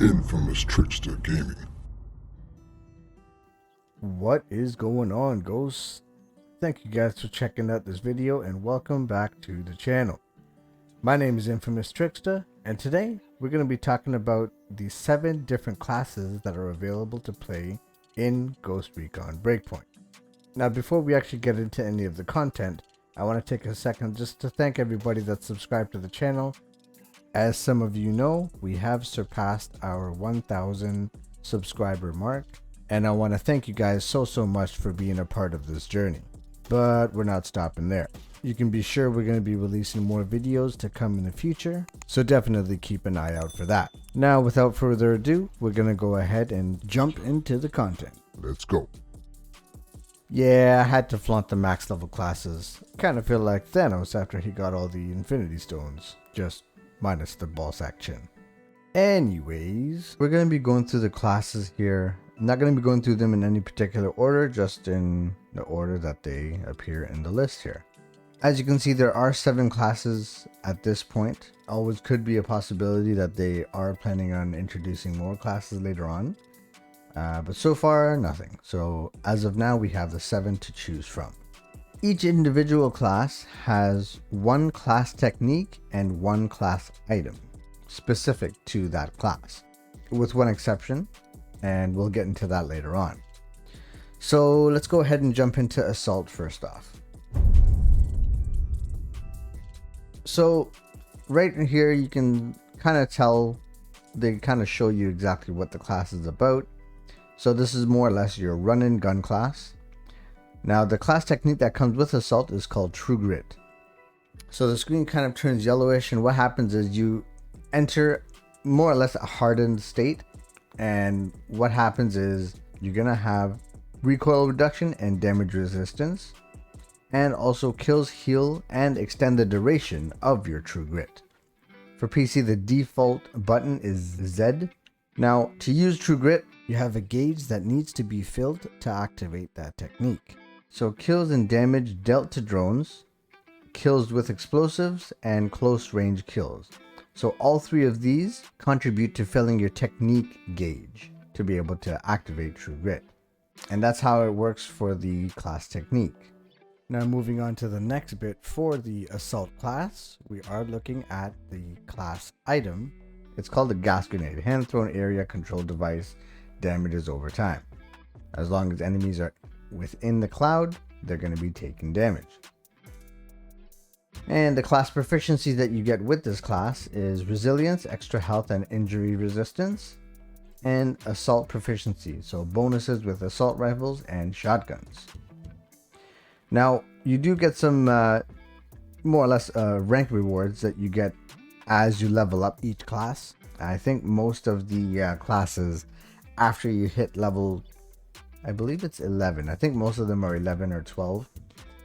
Infamous Trickster Gaming. What is going on, Ghosts? Thank you guys for checking out this video and welcome back to the channel. My name is Infamous Trickster, and today we're going to be talking about the 7 different classes that are available to play in Ghost Recon Breakpoint. Now, before we actually get into any of the content, I want to take a second just to thank everybody that's subscribed to the channel. As some of you know, we have surpassed our 1,000 subscriber mark, and I want to thank you guys so much for being a part of this journey. But we're not stopping there. You can be sure we're going to be releasing more videos to come in the future, so definitely keep an eye out for that. Now, without further ado, we're going to go ahead and jump into the content. Let's go. Yeah, I had to flaunt the max level classes. Kind of feel like Thanos after he got all the Infinity Stones, just minus the ballsack chin. Anyways, we're going to be going through the classes here. I'm not going to be going through them in any particular order, just in the order that they appear in the list here. As you can see, there are 7 classes at this point. Always could be a possibility that they are planning on introducing more classes later on. But so far, nothing. So as of now, we have the 7 to choose from. Each individual class has 1 class technique and 1 class item specific to that class, with one exception, and we'll get into that later on. So let's go ahead and jump into Assault first off. So right in here, you can kind of tell, they kind of show you exactly what the class is about. So this is more or less your run and gun class. Now, the class technique that comes with Assault is called True Grit. So the screen kind of turns yellowish, and what happens is you enter more or less a hardened state, and what happens is you're gonna have recoil reduction and damage resistance, and also kills, heal, and extend the duration of your True Grit. For PC, the default button is Z. Now, to use True Grit, you have a gauge that needs to be filled to activate that technique. So kills and damage dealt to drones, kills with explosives, and close range kills. So all 3 of these contribute to filling your technique gauge to be able to activate True Grit. And that's how it works for the class technique. Now, moving on to the next bit for the Assault class, we are looking at the class item. It's called a gas grenade, hand thrown area control device, damages over time. As long as enemies are within the cloud, they're going to be taking damage. And the class proficiency that you get with this class is resilience, extra health and injury resistance, and assault proficiency, so bonuses with assault rifles and shotguns. Now, you do get some more or less rank rewards that you get as you level up each class. I think most of the classes, after you hit level, I believe it's 11. I think most of them are 11 or 12.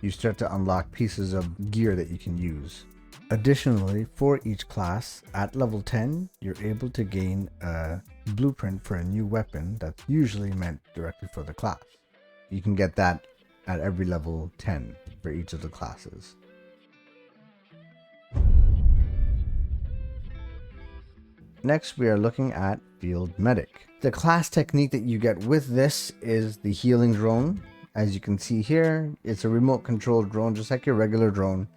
You start to unlock pieces of gear that you can use. Additionally, for each class, at level 10, you're able to gain a blueprint for a new weapon that's usually meant directly for the class. You can get that at every level 10 for each of the classes. Next, we are looking at Field Medic. The class technique that you get with this is the healing drone. As you can see here, it's a remote controlled drone, just like your regular drone,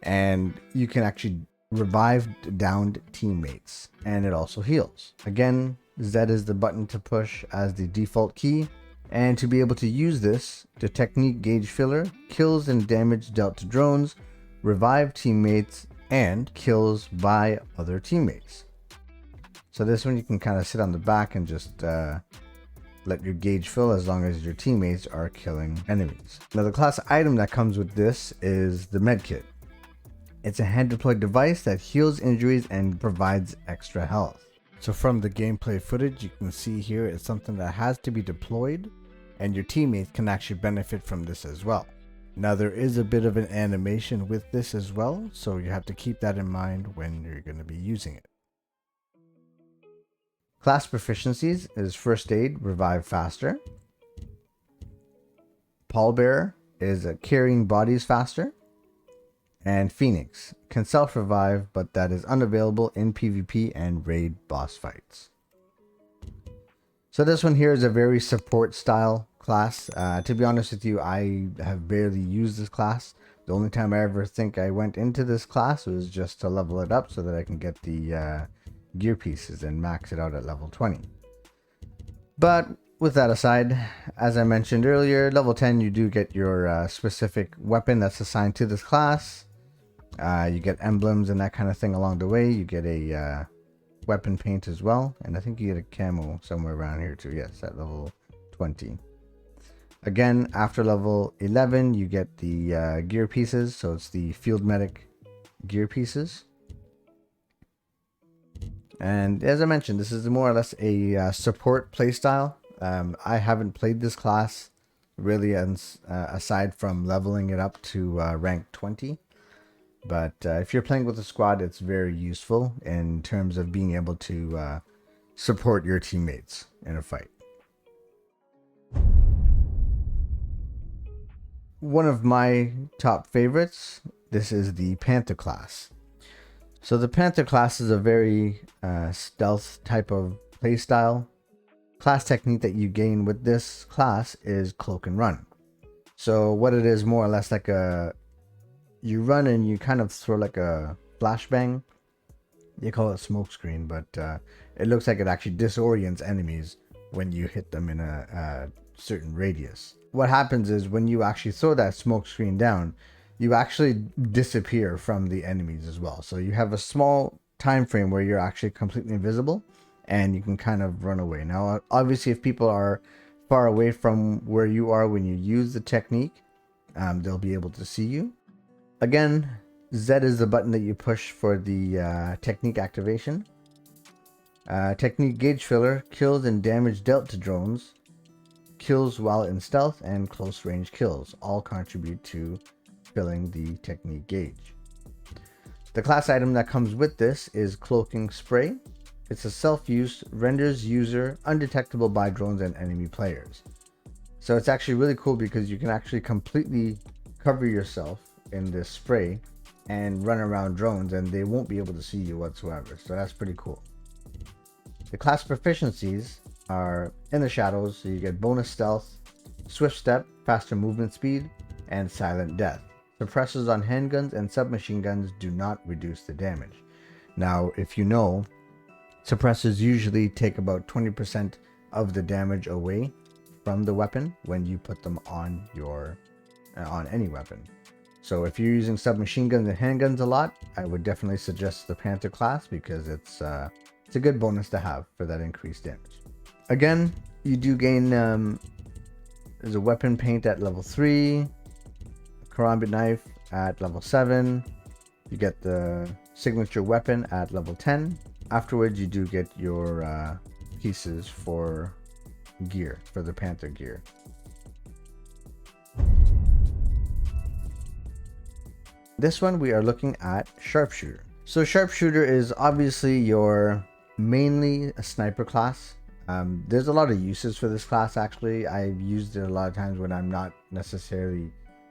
and you can actually revive downed teammates, and it also heals. Again, Z is the button to push as the default key, and to be able to use this, the technique gauge filler kills and damage dealt to drones, revive teammates, and kills by other teammates. So this one you can kind of sit on the back and just let your gauge fill as long as your teammates are killing enemies. Now, the class item that comes with this is the medkit. It's a hand deployed device that heals injuries and provides extra health. So from the gameplay footage, you can see here it's something that has to be deployed, and your teammates can actually benefit from this as well. Now, there is a bit of an animation with this as well, so you have to keep that in mind when you're going to be using it. Class proficiencies is First Aid, revive faster. Pallbearer is carrying bodies faster. And Phoenix can self-revive, but that is unavailable in PvP and raid boss fights. So this one here is a very support style class. To be honest with you, I have barely used this class. The only time I ever think I went into this class was just to level it up so that I can get the gear pieces and max it out at level 20. But with that aside, as I mentioned earlier, level 10 you do get your specific weapon that's assigned to this class. You get emblems and that kind of thing along the way. You get a weapon paint as well, and I think you get a camo somewhere around here too. Yes, at level 20. Again, after level 11 you get the gear pieces, so it's the field medic gear pieces. And as I mentioned, this is more or less a support playstyle. I haven't played this class really aside from leveling it up to rank 20. But if you're playing with a squad, it's very useful in terms of being able to support your teammates in a fight. One of my top favorites, this is the Panther class. So the Panther class is a very stealth type of playstyle. Class technique that you gain with this class is cloak and run. So what it is, more or less like you run and you kind of throw like a flashbang. They call it smoke screen, but it looks like it actually disorients enemies when you hit them in a certain radius. What happens is when you actually throw that smoke screen down, you actually disappear from the enemies as well. So you have a small time frame where you're actually completely invisible and you can kind of run away. Now, obviously, if people are far away from where you are when you use the technique, they'll be able to see you. Again, Z is the button that you push for the technique activation. Technique gauge filler, kills and damage dealt to drones, kills while in stealth, and close range kills all contribute to filling the technique gauge. The class item that comes with this is Cloaking Spray. It's a self-use, renders user undetectable by drones and enemy players. So it's actually really cool because you can actually completely cover yourself in this spray and run around drones and they won't be able to see you whatsoever. So that's pretty cool. The class proficiencies are in the shadows, so you get bonus stealth, swift step, faster movement speed, and silent death. Suppressors on handguns and submachine guns do not reduce the damage. Now, if you know, suppressors usually take about 20% of the damage away from the weapon when you put them on your on any weapon. So if you're using submachine guns and handguns a lot, I would definitely suggest the Panther class because it's a good bonus to have for that increased damage. Again, you do gain there's a weapon paint at level 3, a karambit knife at level 7, you get the signature weapon at level 10. Afterwards, you do get your pieces for gear, for the Panther gear. This one we are looking at Sharpshooter. So Sharpshooter is obviously your mainly a sniper class. There's a lot of uses for this class actually. I've used it a lot of times when I'm not necessarily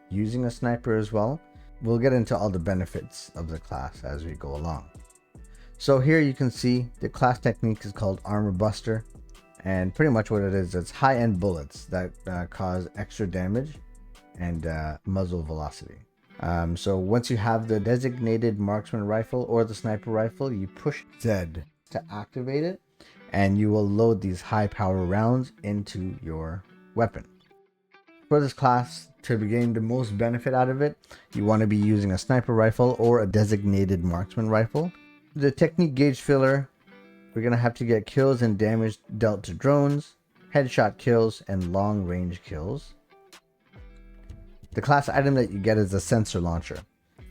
using a sniper as well. We'll get into all the benefits of the class as we go along. So here you can see the class technique is called Armor Buster, and pretty much what it is, it's high-end bullets that cause extra damage and muzzle velocity. So once you have the designated marksman rifle or the sniper rifle, you push Z to activate it and you will load these high power rounds into your weapon. For this class, to gain the most benefit out of it, you want to be using a sniper rifle or a designated marksman rifle. The technique gauge filler, we're going to have to get kills and damage dealt to drones, headshot kills, and long range kills. The class item that you get is a sensor launcher.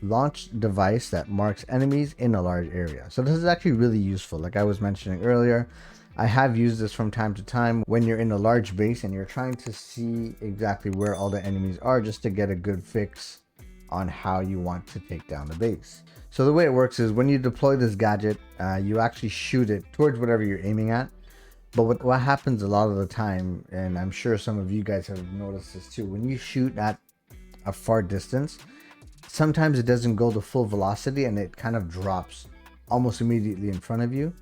Launch device that marks enemies in a large area. So this is actually really useful. Like I was mentioning earlier, I have used this from time to time when you're in a large base and you're trying to see exactly where all the enemies are just to get a good fix on how you want to take down the base. So the way it works is when you deploy this gadget, you actually shoot it towards whatever you're aiming at. But what happens a lot of the time, and I'm sure some of you guys have noticed this too, when you shoot at a far distance, sometimes it doesn't go to full velocity and it kind of drops almost immediately in front of you.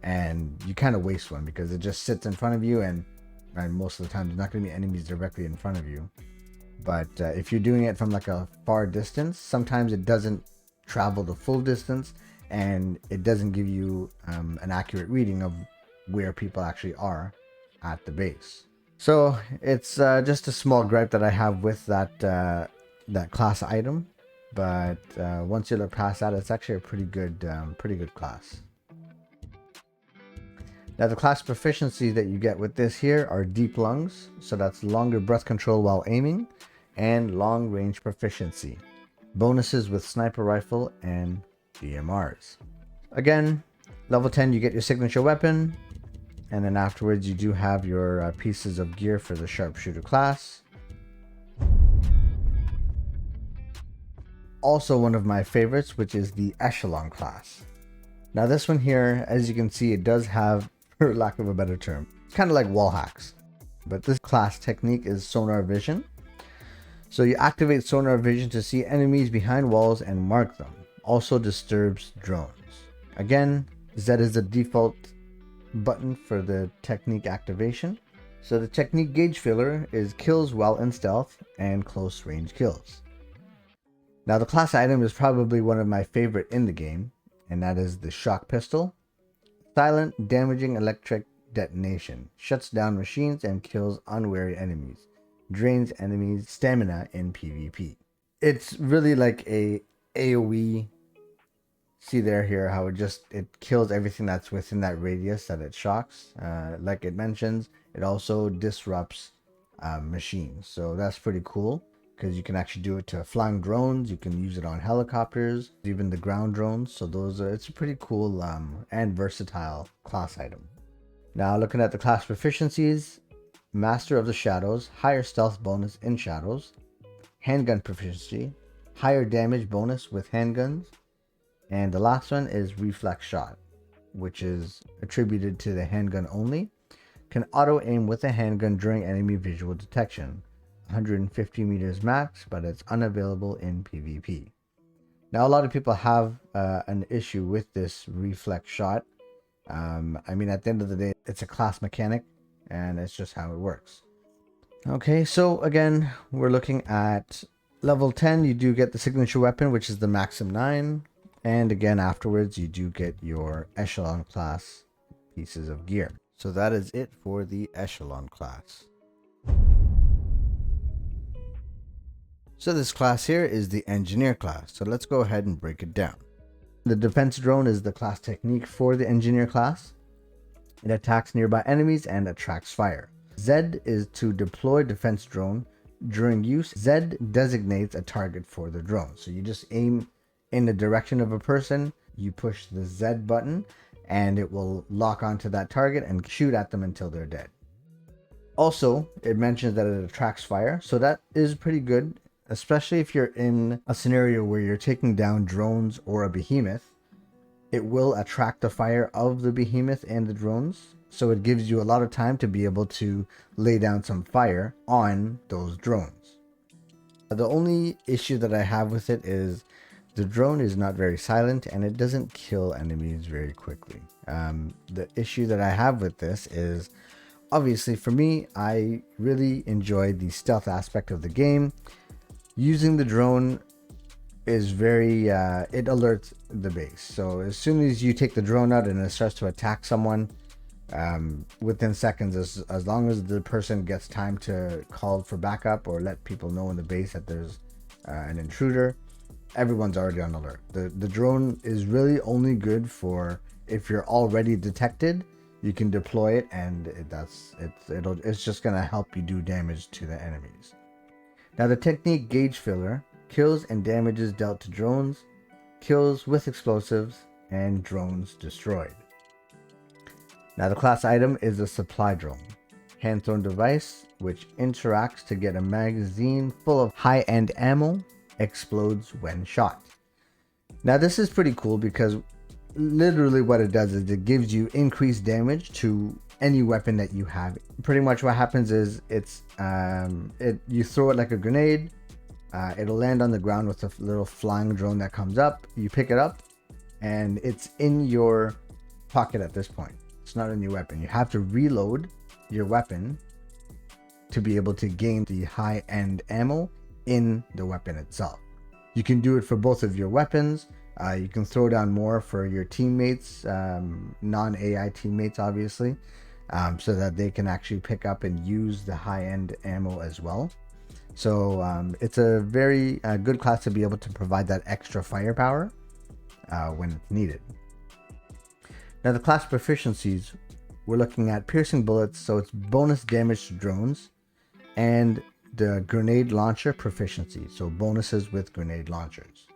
and you kind of waste one because it just sits in front of you, and most of the time there's not going to be enemies directly in front of you. But if you're doing it from like a far distance, sometimes it doesn't travel the full distance, and it doesn't give you an accurate reading of where people actually are at the base. So it's just a small gripe that I have with that class item, but once you look past that, it's actually a pretty good class. Now the class proficiency that you get with this here are deep lungs, so that's longer breath control while aiming, and long range proficiency. Bonuses with sniper rifle and DMRs. Again, level 10 you get your signature weapon, and then afterwards you do have your pieces of gear for the Sharpshooter class. Also one of my favorites, which is the Echelon class. Now this one here, as you can see, it does have, for lack of a better term, it's kind of like wall hacks. But this class technique is sonar vision. So you activate sonar vision to see enemies behind walls and mark them. Also disturbs drones. Again, Z is the default button for the technique activation. So the technique gauge filler is kills while in stealth and close range kills. Now the class item is probably one of my favorite in the game, and that is the shock pistol. Silent, damaging electric detonation. Shuts down machines and kills unwary enemies. Drains enemies' stamina in PvP. It's really like a AoE. See there here how it kills everything that's within that radius that it shocks. Like it mentions, it also disrupts machines. So that's pretty cool because you can actually do it to flying drones. You can use it on helicopters, even the ground drones. So it's a pretty cool and versatile class item. Now looking at the class proficiencies. Master of the Shadows, higher stealth bonus in shadows, handgun proficiency, higher damage bonus with handguns, and the last one is reflex shot, which is attributed to the handgun only. Can auto aim with a handgun during enemy visual detection. 150 meters max, but it's unavailable in PvP. Now a lot of people have an issue with this reflex shot. I mean, at the end of the day, it's a class mechanic, and it's just how it works. Okay, so again, we're looking at level 10. You do get the signature weapon, which is the Maxim 9. And again, afterwards, you do get your Echelon class pieces of gear. So that is it for the Echelon class. So this class here is the Engineer class. So let's go ahead and break it down. The defense drone is the class technique for the Engineer class. It attacks nearby enemies and attracts fire. Z is to deploy defense drone. During use, Z designates a target for the drone. So you just aim in the direction of a person, you push the Z button, and it will lock onto that target and shoot at them until they're dead. Also, it mentions that it attracts fire, so that is pretty good, especially if you're in a scenario where you're taking down drones or a behemoth. It will attract the fire of the behemoth and the drones, so it gives you a lot of time to be able to lay down some fire on those drones. The only issue that I have with it is the drone is not very silent and it doesn't kill enemies very quickly. The issue that I have with this is, obviously for me, I really enjoy the stealth aspect of the game. Using the drone is very it alerts the base, so as soon as you take the drone out and it starts to attack someone, within seconds, as long as the person gets time to call for backup or let people know in the base that there's an intruder, everyone's already on alert. The drone is really only good for if you're already detected. You can deploy it, and it's just gonna help you do damage to the enemies. Now the technique gauge filler kills and damages dealt to drones, kills with explosives, and drones destroyed. Now the class item is a supply drone, hand thrown device which interacts to get a magazine full of high-end ammo, explodes when shot. Now this is pretty cool because literally what it does is it gives you increased damage to any weapon that you have. Pretty much what happens is you throw it like a grenade. It'll land on the ground with a little flying drone that comes up. You pick it up, and it's in your pocket at this point. It's not in your weapon. You have to reload your weapon to be able to gain the high-end ammo in the weapon itself. You can do it for both of your weapons. You can throw down more for your teammates, non-AI teammates, obviously, so that they can actually pick up and use the high-end ammo as well. So it's a very good class to be able to provide that extra firepower when it's needed. Now the class proficiencies, we're looking at piercing bullets, so it's bonus damage to drones, and the grenade launcher proficiency, so bonuses with grenade launchers.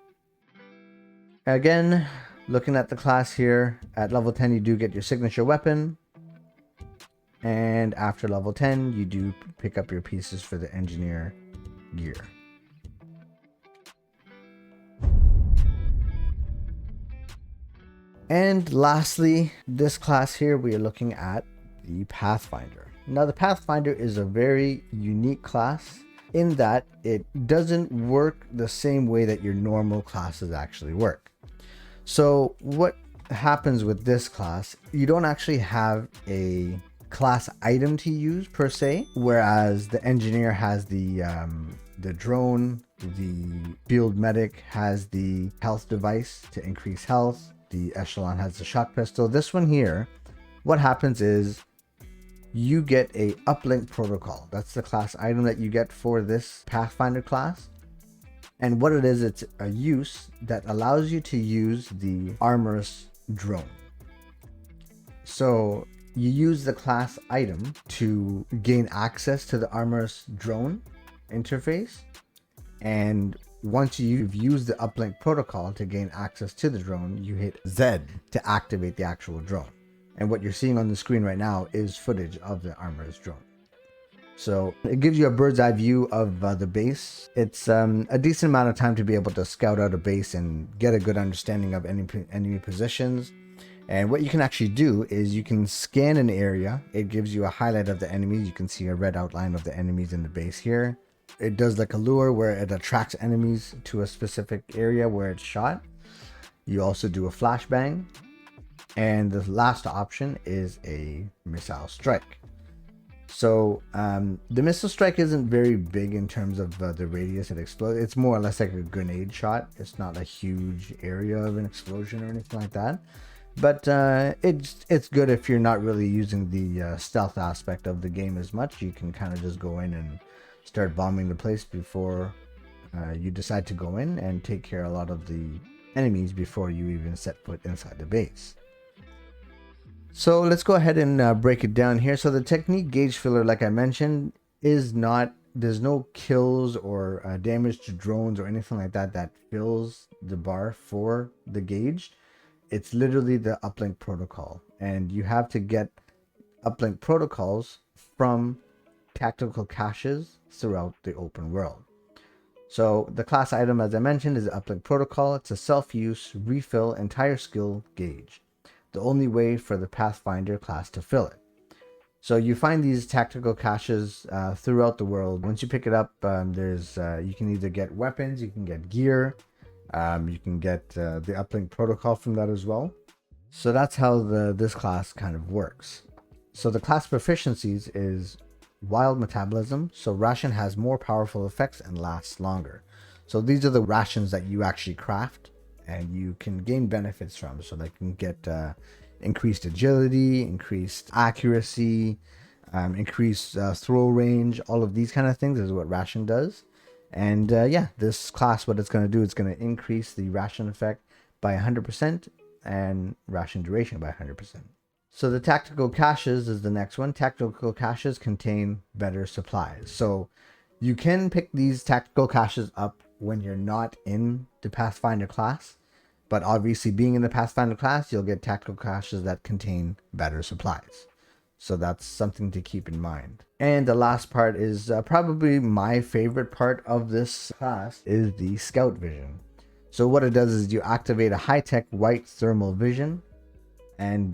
Again, looking at the class here, at level 10 you do get your signature weapon, and after level 10 you do pick up your pieces for the engineer gear. And lastly, this class here, we are looking at the Pathfinder. Now the Pathfinder is a very unique class in that it doesn't work the same way that your normal classes actually work. So what happens with this class, you don't actually have a class item to use per se, whereas the engineer has the drone, the field medic has the health device to increase health, the Echelon has the shock pistol. This one here, what happens is you get a uplink protocol. That's the class item that you get for this Pathfinder class. And what it is, it's a use that allows you to use the armorous drone. So you use the class item to gain access to the armorous drone interface. And once you've used the uplink protocol to gain access to the drone, you hit Z to activate the actual drone. And what you're seeing on the screen right now is footage of the armorous drone. So it gives you a bird's eye view of the base. It's a decent amount of time to be able to scout out a base and get a good understanding of any enemy positions. And what you can actually do is you can scan an area. It gives you a highlight of the enemies. You can see a red outline of the enemies in the base here. It does like a lure where it attracts enemies to a specific area where it's shot. You also do a flashbang. And the last option is a missile strike. So the missile strike isn't very big in terms of the radius it explodes. It's more or less like a grenade shot. It's not a huge area of an explosion or anything like that. But it's good if you're not really using the stealth aspect of the game as much. You can kind of just go in and start bombing the place before you decide to go in and take care of a lot of the enemies before you even set foot inside the base. So let's go ahead and break it down here. So the technique gauge filler, like I mentioned, is not, there's no kills or damage to drones or anything like that that fills the bar for the gauge. It's literally the uplink protocol, and you have to get uplink protocols from tactical caches throughout the open world. So the class item, as I mentioned, is the uplink protocol. It's a self-use refill entire skill gauge. The only way for the Pathfinder class to fill it. So you find these tactical caches throughout the world. Once you pick it up, you can either get weapons, you can get gear, you can get the uplink protocol from that as well. So that's how this class kind of works. So the class proficiencies is wild metabolism. So ration has more powerful effects and lasts longer. So these are the rations that you actually craft and you can gain benefits from. So they can get increased agility, increased accuracy, increased throw range. All of these kind of things is what ration does. And yeah, this class, what it's going to do, it's going to increase the ration effect by 100% and ration duration by 100%. So the tactical caches is the next one. Tactical caches contain better supplies. So you can pick these tactical caches up when you're not in the Pathfinder class, but obviously being in the Pathfinder class, you'll get tactical caches that contain better supplies. So that's something to keep in mind. And the last part is probably my favorite part of this class is the scout vision. So what it does is you activate a high-tech white thermal vision, and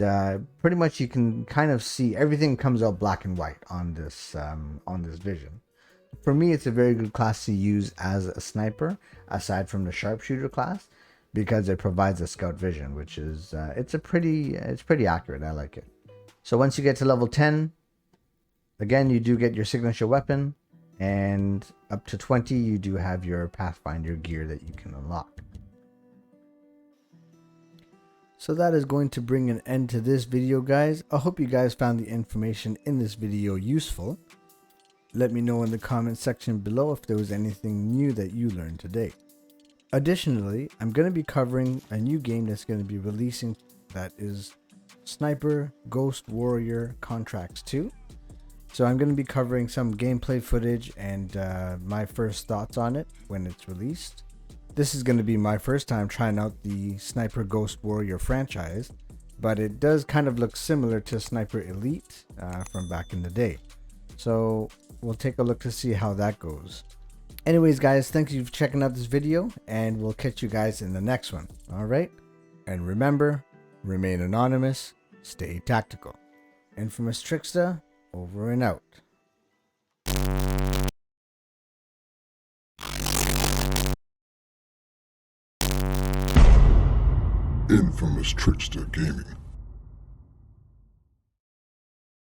pretty much you can kind of see everything comes out black and white on this vision. For me, it's a very good class to use as a sniper, aside from the Sharpshooter class, because it provides a scout vision, which is it's pretty accurate. I like it. So once you get to level 10, again, you do get your signature weapon, and up to 20, you do have your Pathfinder gear that you can unlock. So that is going to bring an end to this video, guys. I hope you guys found the information in this video useful. Let me know in the comment section below if there was anything new that you learned today. Additionally, I'm going to be covering a new game that's going to be releasing, that is Sniper Ghost Warrior Contracts 2. So I'm going to be covering some gameplay footage and my first thoughts on it when it's released. This is going to be my first time trying out the Sniper Ghost Warrior franchise, but it does kind of look similar to Sniper Elite from back in the day. So we'll take a look to see how that goes. Anyways, guys, thank you for checking out this video, and we'll catch you guys in the next one. All right? And remember, remain anonymous, stay tactical. Infamous Trickster, over and out. Infamous Trickster Gaming.